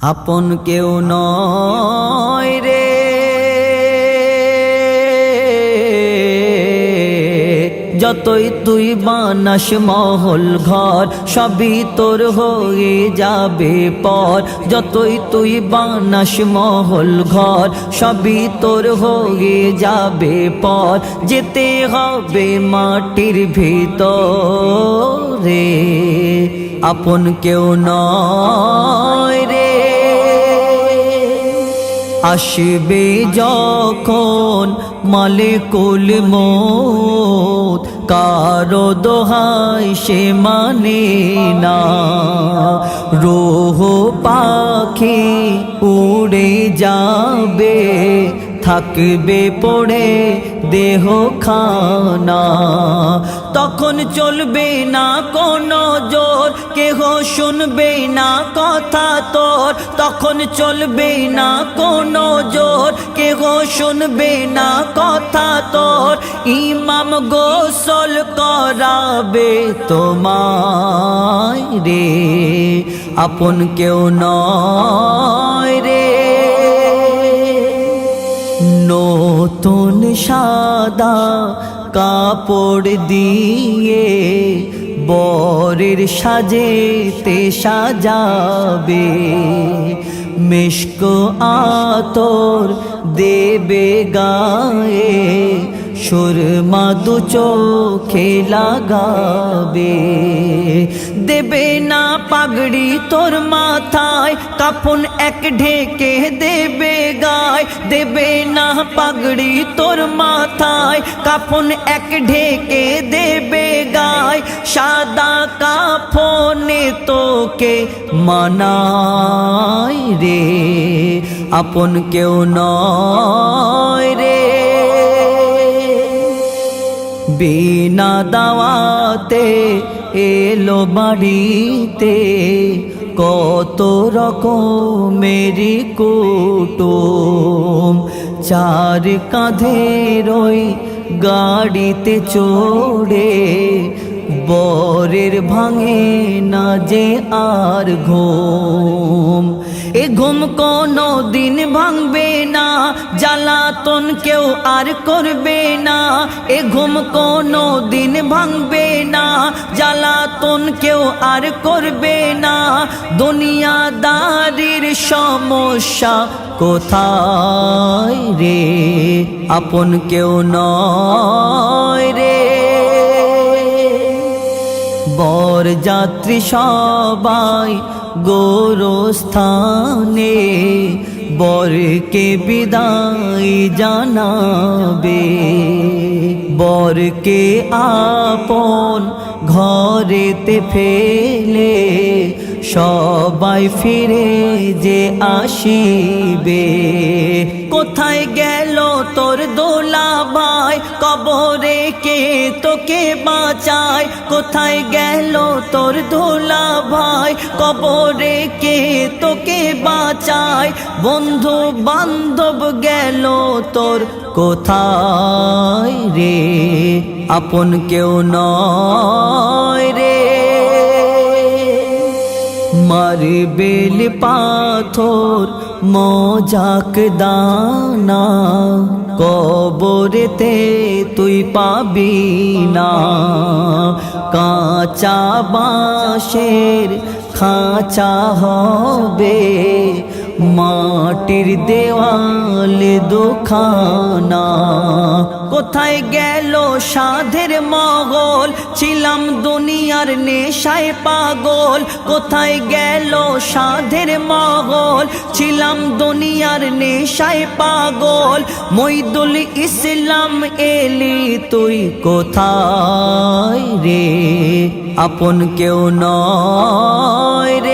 আপন কেউ নয় রে, যতই তুই বানাস মহল ঘর সবই তোর হয়ে যাবে পর। যতই তুই বানাস মহল ঘর সবই তোর হয়ে যাবে পর। যেতে হবে মাটির ভিতরে, আপন কেউ নয় রে। আসবে যখন মালিকুল মউত, কারো দোহাই সে মানে না। রূহ পাখি উড়ে যাবে, থাকবে পড়ে দেহ খানা। তখন চলবে না কোনো জোর, কেহ শুনবে না কথা তোর। তখন চলবে না কোনো জোর, কেহ শুনবে না কথা তোর। ইমাম গোসল করাবে তোমায় রে, আপন কেউ নয় রে। নতুন সাদা কাপড় দিয়ে বরের সাজেতে সাজাবে, মিশক আতর দেবে গায়ে, সুরমা দু চোখে লাগাবে। দেবে না পাগড়ি তোর মাথায়, কাফন এক ঢেকে দেবে গায়। দেবে না পাগড়ি তোর মাথায়, কাফন এক ঢেকে দেবে গায়। সাদা কাফনে তোকে মানায় রে, আপন কেউ নয় রে। বিনা দাওয়াতে এলো বাড়িতে কত রকমের কুটুম। চার কাঁধের ওই গাড়িতে চড়ে বরের ভাঙে না যে আর ঘুম। এ ঘুম কোনো দিন ভাঙবে না, জ্বালাতন কেউ আর করবে না। এ ঘুম কোনো দিন ভাঙবে না, জ্বালাতন কেউ আর করবে না। দুনিয়াদারির সমস্যা কোথায় রে, আপন কেউ নয় রে। বরযাত্রী সবাই গোরস্থানে বরকে বিদায় জানাবে। বরকে আপন ঘরেতে ফেলে সবাই ফিরে যে আসিবে। কোথায় গেল তোর দোলাভাই, কবরে কে তোকে বাঁচায়। কোথায় গেল তোর দোলাভাই, কবরে কে তোকে বাঁচায়। বন্ধু বান্ধব গেল তোর কোথায় রে, আপন কেউ নয় রে। মার্বেল পাথর মজাক দানা, কবরেতে তুই পাবি না। কাঁচা বাঁশের খাঁচা হবে, মাটির দেওয়াল দুখানা। কোথায় গেল সাধের মহল, ছিলাম দুনিয়ার নেশায় পাগল। কোথায় গেল সাধের মহল, ছিলাম দুনিয়ার নেশায় পাগল। মইদুল ইসলাম এলি তুই কোথায় রে, আপন কেউ নয় রে।